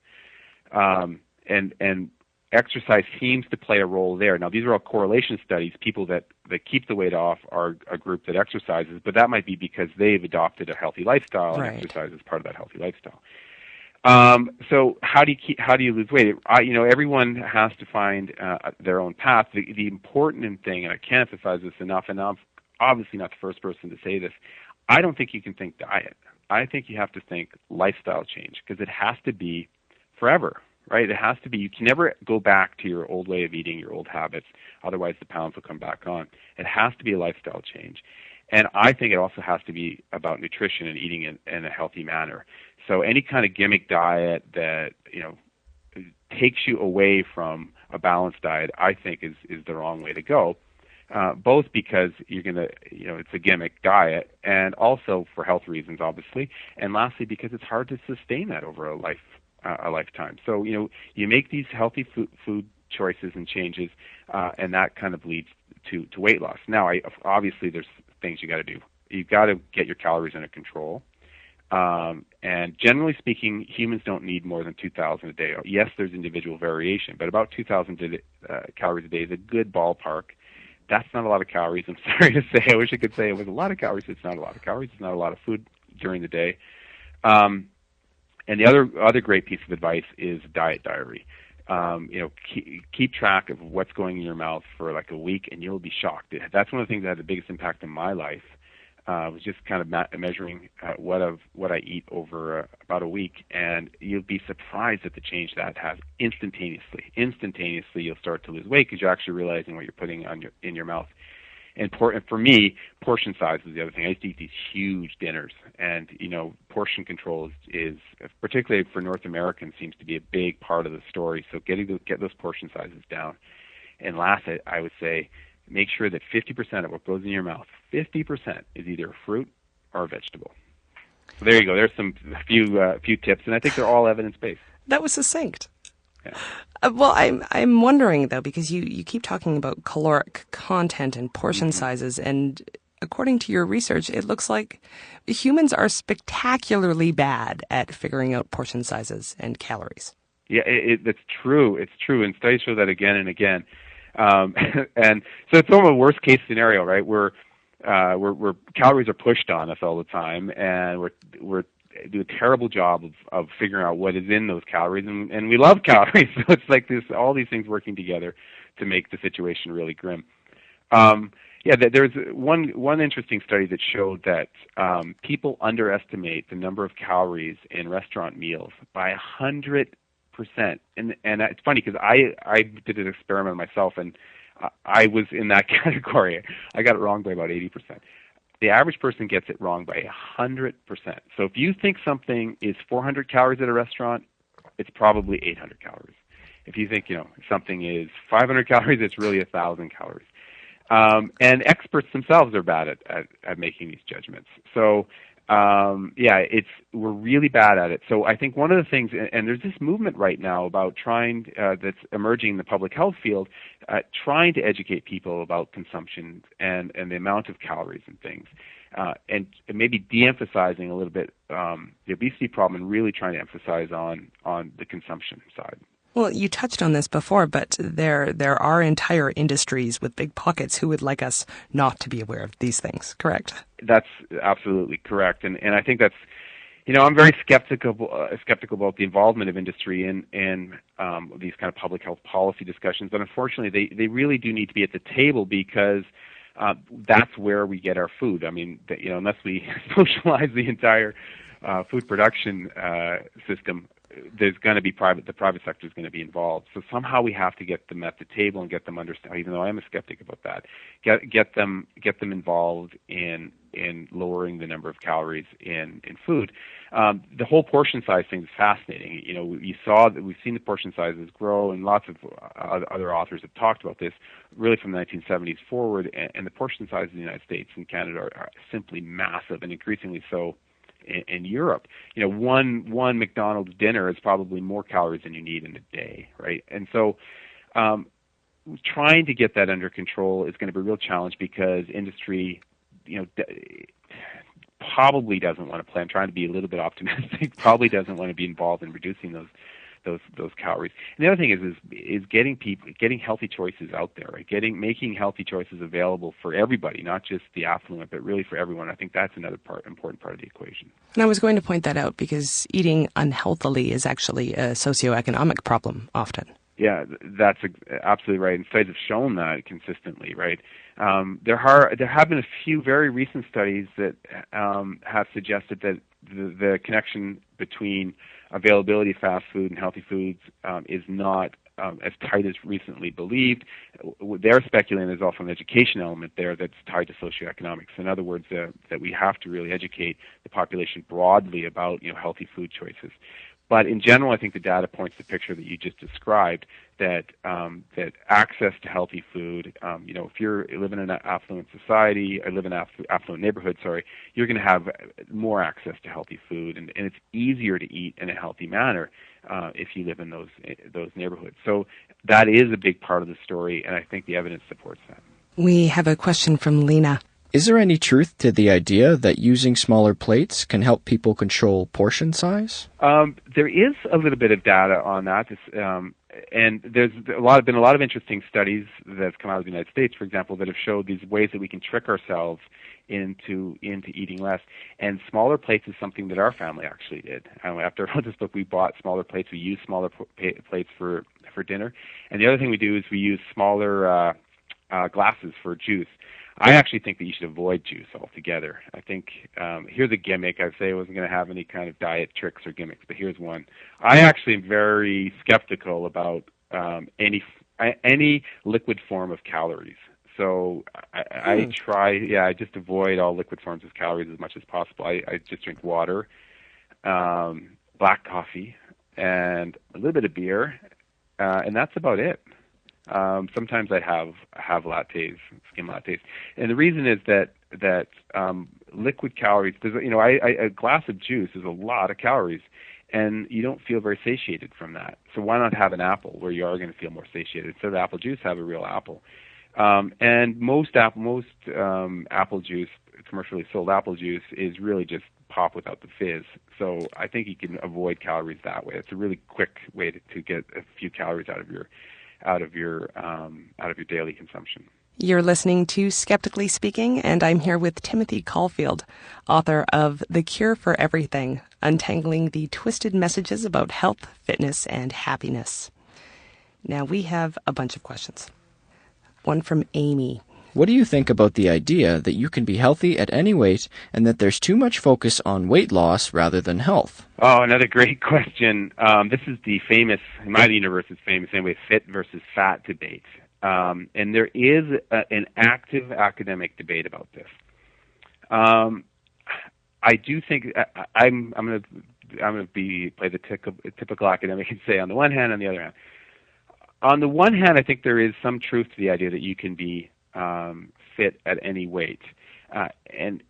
and exercise seems to play a role there. Now, these are all correlation studies. People that keep the weight off are a group that exercises, but that might be because they've adopted a healthy lifestyle, and exercise is part of that healthy lifestyle. So how do you lose weight? Everyone has to find their own path. The important thing, and I can't emphasize this enough, and I'm obviously not the first person to say this, I don't think you can think diet. I think you have to think lifestyle change, because it has to be forever. Right? It has to be. You can never go back to your old way of eating, your old habits. Otherwise, the pounds will come back on. It has to be a lifestyle change. And I think it also has to be about nutrition and eating in a healthy manner. So any kind of gimmick diet that, takes you away from a balanced diet, I think is the wrong way to go. Both because you're going to, it's a gimmick diet, and also for health reasons, obviously. And lastly, because it's hard to sustain that over a lifetime. So, you make these healthy food choices and changes, and that kind of leads to weight loss. Now, obviously, there's things you got to do. You've got to get your calories under control. And generally speaking, humans don't need more than 2,000 a day. Yes, there's individual variation, but about 2,000 calories a day is a good ballpark. That's not a lot of calories. I'm sorry to say. I wish I could say it was a lot of calories. It's not a lot of calories. It's not a lot of food during the day. And the other great piece of advice is diet diary. Keep track of what's going in your mouth for like a week, and you'll be shocked. That's one of the things that had the biggest impact in my life. Was just kind of measuring what I eat over about a week, and you'll be surprised at the change that has instantaneously. Instantaneously, you'll start to lose weight because you're actually realizing what you're putting in your mouth. And for me, portion size is the other thing. I used to eat these huge dinners, and portion control is particularly for North Americans seems to be a big part of the story. So get those portion sizes down. And last, I would say, make sure that 50% of what goes in your mouth, 50% is either a fruit or a vegetable. So there you go. There's a few tips, and I think they're all evidence-based. That was succinct. Yeah. Well, I'm wondering though, because you keep talking about caloric content and portion sizes, and according to your research, it looks like humans are spectacularly bad at figuring out portion sizes and calories. Yeah, that's true. It's true, and studies show that again and again. And so it's almost a worst case scenario, right? Where calories are pushed on us all the time, and we're do a terrible job of figuring out what is in those calories, and we love calories. So it's like all these things working together to make the situation really grim. There's one interesting study that showed that people underestimate the number of calories in restaurant meals by 100%. And it's funny because I did an experiment myself, and I was in that category. I got it wrong by about 80%. The average person gets it wrong by 100%. So if you think something is 400 calories at a restaurant, it's probably 800 calories. If you think something is 500 calories, it's really 1,000 calories. And experts themselves are bad at making these judgments. So we're really bad at it. So I think one of the things, and there's this movement right now about trying that's emerging in the public health field, trying to educate people about consumption and the amount of calories and things, and maybe de-emphasizing a little bit the obesity problem and really trying to emphasize on the consumption side. Well, you touched on this before, but there are entire industries with big pockets who would like us not to be aware of these things, correct? That's absolutely correct. And I think that's, I'm very skeptical about the involvement of industry in these kind of public health policy discussions. But unfortunately, they really do need to be at the table because that's where we get our food. I mean, unless we socialize the entire food production system, there's going to be the private sector is going to be involved. So somehow we have to get them at the table and get them understand. Even though I am a skeptic about that, get them involved in lowering the number of calories in food. The whole portion size thing is fascinating. We've seen the portion sizes grow, and lots of other authors have talked about this really from the 1970s forward. And the portion sizes in the United States and Canada are simply massive, and increasingly so in Europe. One McDonald's dinner is probably more calories than you need in a day, right? And so trying to get that under control is going to be a real challenge because industry, probably doesn't want to play. I'm trying to be a little bit optimistic. Probably doesn't want to be involved in reducing those calories. And the other thing is getting healthy choices out there, right? Making healthy choices available for everybody, not just the affluent, but really for everyone. I think that's another important part of the equation. And I was going to point that out because eating unhealthily is actually a socioeconomic problem often. Yeah, that's absolutely right. And studies have shown that consistently, right? There have been a few very recent studies that have suggested that the connection between availability of fast food and healthy foods is not as tight as recently believed. They're speculating there's also an education element there that's tied to socioeconomics. In other words, that we have to really educate the population broadly about healthy food choices. But in general, I think the data points the picture that you just described, that access to healthy food, if you live in an affluent society, or live in an affluent neighborhood, you're going to have more access to healthy food, and it's easier to eat in a healthy manner if you live in those neighborhoods. So that is a big part of the story, and I think the evidence supports that. We have a question from Lena. Is there any truth to the idea that using smaller plates can help people control portion size? There is a little bit of data on that, and there's been a lot of interesting studies that have come out of the United States, for example, that have showed these ways that we can trick ourselves into eating less. And smaller plates is something that our family actually did. After I wrote this book, we bought smaller plates. We used smaller plates for dinner. And the other thing we do is we use smaller glasses for juice. I actually think that you should avoid juice altogether. I think here's a gimmick. I say I wasn't going to have any kind of diet tricks or gimmicks, but here's one. I actually am very skeptical about any liquid form of calories. So I just avoid all liquid forms of calories as much as possible. I just drink water, black coffee, and a little bit of beer, and that's about it. Sometimes I have lattes, skim lattes, and the reason is that liquid calories. A glass of juice is a lot of calories, and you don't feel very satiated from that. So why not have an apple where you are going to feel more satiated? Instead of apple juice, have a real apple. And most apple juice, commercially sold apple juice, is really just pop without the fizz. So I think you can avoid calories that way. It's a really quick way to get a few calories out of your daily consumption. You're listening to Skeptically Speaking, and I'm here with Timothy Caulfield, author of The Cure for Everything, Untangling the Twisted Messages About Health, Fitness, and Happiness. Now we have a bunch of questions. One from Amy. What do you think about the idea that you can be healthy at any weight and that there's too much focus on weight loss rather than health? Oh, another great question. This is the famous, in my universe, it's famous anyway, fit versus fat debate. And there is an active academic debate about this. I do think I'm going to play the typical academic and say on the one hand, on the other hand. On the one hand, I think there is some truth to the idea that you can be fit at any weight. And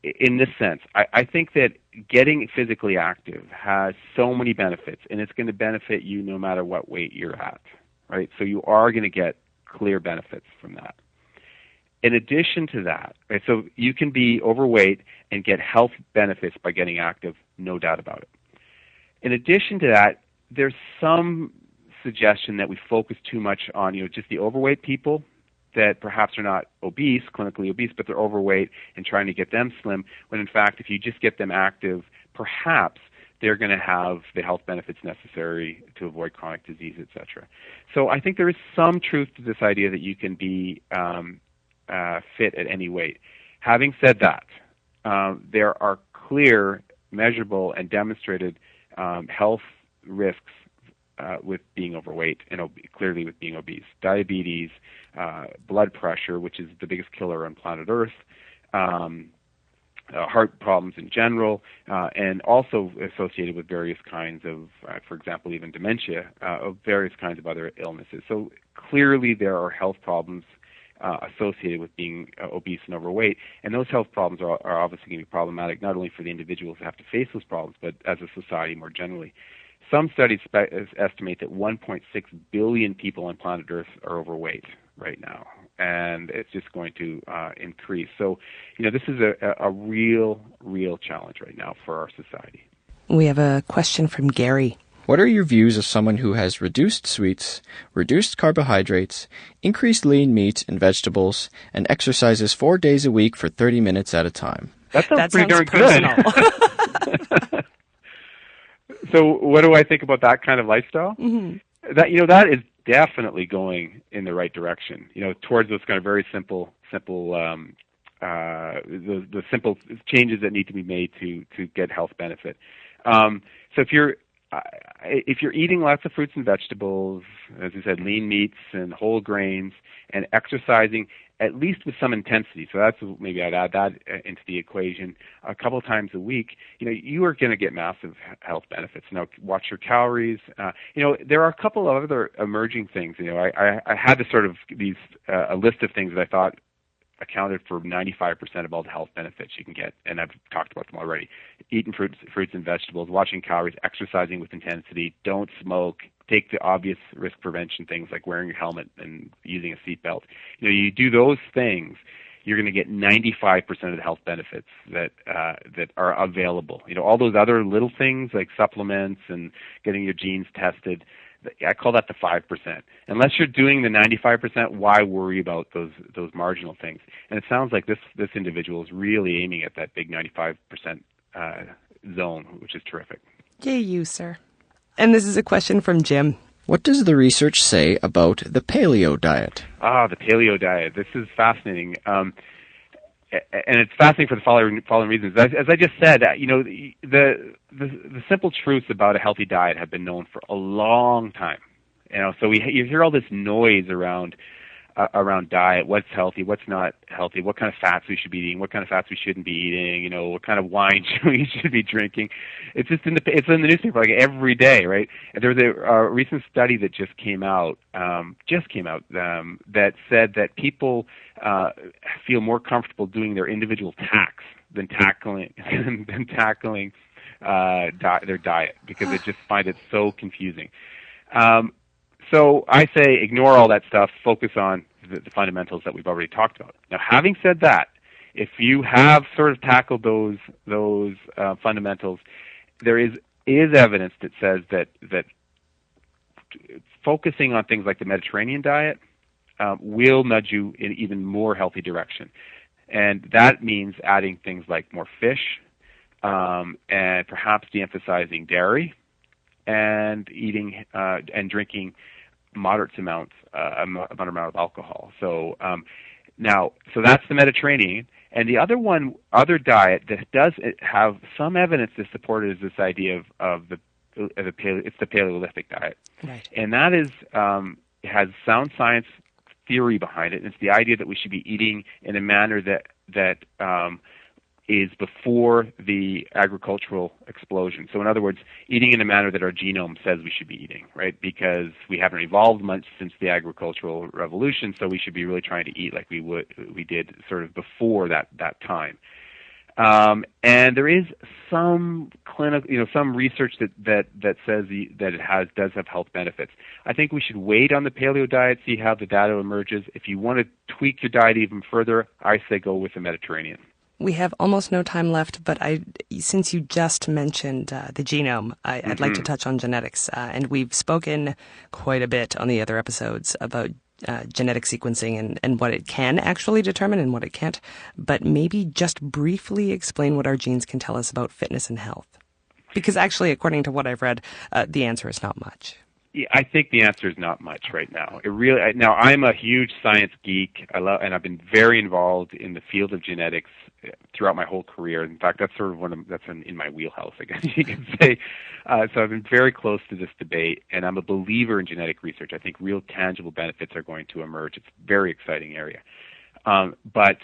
in this sense, I think that getting physically active has so many benefits, and it's going to benefit you no matter what weight you're at, right? So you are going to get clear benefits from that. In addition to that, right, so you can be overweight and get health benefits by getting active, no doubt about it. In addition to that, there's some suggestion that we focus too much on, just the overweight people that perhaps are not obese, clinically obese, but they're overweight and trying to get them slim, when in fact, if you just get them active, perhaps they're going to have the health benefits necessary to avoid chronic disease, etc. So I think there is some truth to this idea that you can be fit at any weight. Having said that, there are clear, measurable, and demonstrated health risks with being overweight and clearly with being obese. Diabetes, blood pressure, which is the biggest killer on planet Earth, heart problems in general, and also associated with various kinds of, for example, even dementia, of various kinds of other illnesses. So clearly there are health problems associated with being obese and overweight, and those health problems are obviously going to be problematic not only for the individuals who have to face those problems, but as a society more generally. Some studies estimate that 1.6 billion people on planet Earth are overweight right now, and it's just going to increase. So, this is a real challenge right now for our society. We have a question from Gary. What are your views of someone who has reduced sweets, reduced carbohydrates, increased lean meat and vegetables, and exercises 4 days a week for 30 minutes at a time? That sounds pretty darn personal. Good. So what do I think about that kind of lifestyle? Mm-hmm. That is definitely going in the right direction, towards those kind of very simple the simple changes that need to be made to get health benefit. So if you're eating lots of fruits and vegetables, as you said, lean meats and whole grains, and exercising at least with some intensity, so that's maybe I'd add that into the equation a couple of times a week, you are going to get massive health benefits. Now, watch your calories. There are a couple of other emerging things. I had this sort of a list of things that I thought accounted for 95% of all the health benefits you can get, and I've talked about them already. Eating fruits and vegetables, watching calories, exercising with intensity, don't smoke, take the obvious risk prevention things like wearing a helmet and using a seatbelt. You do those things, you're going to get 95% of the health benefits that are available. All those other little things like supplements and getting your genes tested, I call that the 5%. Unless you're doing the 95%, why worry about those marginal things? And it sounds like this individual is really aiming at that big 95% zone, which is terrific. Yay, you, sir. And this is a question from Jim. What does the research say about the paleo diet? The paleo diet. This is fascinating. And it's fascinating for the following reasons. As I just said, the simple truths about a healthy diet have been known for a long time. So you hear all this noise around diet, what's healthy, what's not healthy, what kind of fats we should be eating, what kind of fats we shouldn't be eating, what kind of wine we should be drinking. It's in the newspaper like every day, right? And there was a recent study that just came out that said that people feel more comfortable doing their individual tasks than tackling their diet, because they just find it so confusing. So I say ignore all that stuff, focus on the fundamentals that we've already talked about. Now, having said that, if you have sort of tackled those fundamentals, there is evidence that says that focusing on things like the Mediterranean diet will nudge you in even more healthy direction. And that means adding things like more fish, and perhaps de-emphasizing dairy, and eating and drinking moderate amount of alcohol. So that's the Mediterranean. And the other diet that does have some evidence to support it is this idea of it's the Paleolithic diet, right? And that is has sound science theory behind it. And it's the idea that we should be eating in a manner that is before the agricultural explosion. So in other words, eating in a manner that our genome says we should be eating, right? Because we haven't evolved much since the agricultural revolution, so we should be really trying to eat like we did sort of before that time. And there is some some research that says that it does have health benefits. I think we should wait on the paleo diet, see how the data emerges. If you want to tweak your diet even further, I say go with the Mediterranean. We have almost no time left, but since you just mentioned the genome, I'd like to touch on genetics. And we've spoken quite a bit on the other episodes about genetic sequencing and what it can actually determine and what it can't. But maybe just briefly explain what our genes can tell us about fitness and health. Because actually, according to what I've read, the answer is not much. Yeah, I think the answer is not much right now. Now I'm a huge science geek. And I've been very involved in the field of genetics throughout my whole career. In fact, that's sort of that's in my wheelhouse, I guess you can say. So I've been very close to this debate, and I'm a believer in genetic research. I think real tangible benefits are going to emerge. It's a very exciting area. But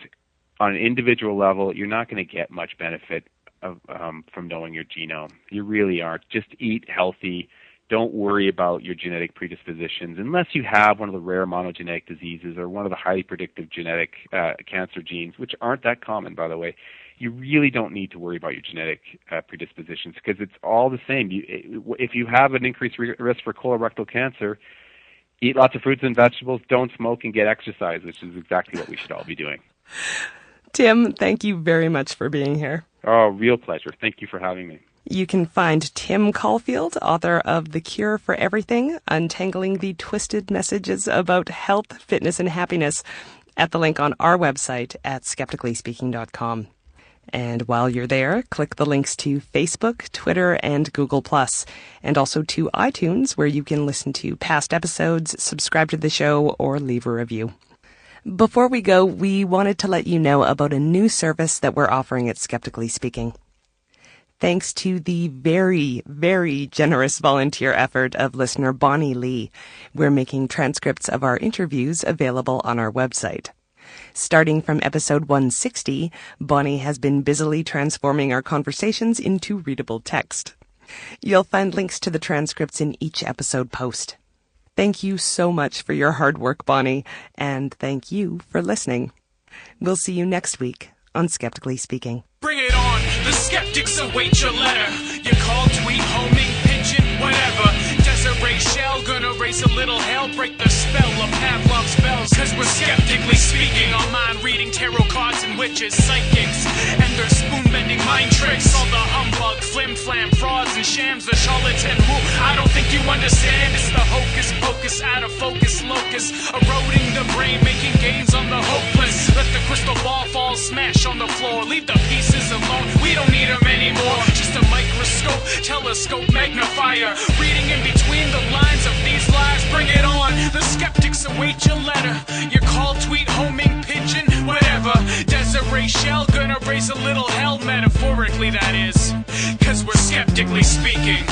on an individual level, you're not going to get much benefit from knowing your genome. You really aren't. Just eat healthy. Don't worry about your genetic predispositions unless you have one of the rare monogenic diseases or one of the highly predictive genetic cancer genes, which aren't that common, by the way. You really don't need to worry about your genetic predispositions because it's all the same. If you have an increased risk for colorectal cancer, eat lots of fruits and vegetables, don't smoke, and get exercise, which is exactly what we should all be doing. Tim, thank you very much for being here. Oh, real pleasure. Thank you for having me. You can find Tim Caulfield, author of The Cure for Everything, Untangling the Twisted Messages About Health, Fitness, and Happiness, at the link on our website at skepticallyspeaking.com. And while you're there, click the links to Facebook, Twitter, and Google+, and also to iTunes, where you can listen to past episodes, subscribe to the show, or leave a review. Before we go, we wanted to let you know about a new service that we're offering at Skeptically Speaking. Thanks to the very, very generous volunteer effort of listener Bonnie Lee, we're making transcripts of our interviews available on our website. Starting from episode 160, Bonnie has been busily transforming our conversations into readable text. You'll find links to the transcripts in each episode post. Thank you so much for your hard work, Bonnie, and thank you for listening. We'll see you next week on Skeptically Speaking. Bring it on, the skeptics await your letter. Your call, tweet, homing, pigeon, whatever. Desiree Shell, gonna raise a little hell, break the spell of Pavlov's spells. Cause we're skeptically speaking, on mind reading tarot cards and witches, psychics, and their spoon-bending mind tricks. All the humbug, flim-flam, frauds and shams, the charlatan who I don't think you understand. It's the hocus pocus, out of focus locus, eroding the brain, making gains on the hopeless. Let the crystal ball fall, smash on the floor, leave the pieces alone, we don't need them anymore. Just a microscope, telescope, magnifier, reading in between the lines of these lies. Bring it on, the skeptics await your letter, your call, tweet, homing, pigeon, whatever. Desiree Shell, gonna raise a little hell, metaphorically that is, cause we're skeptically speaking.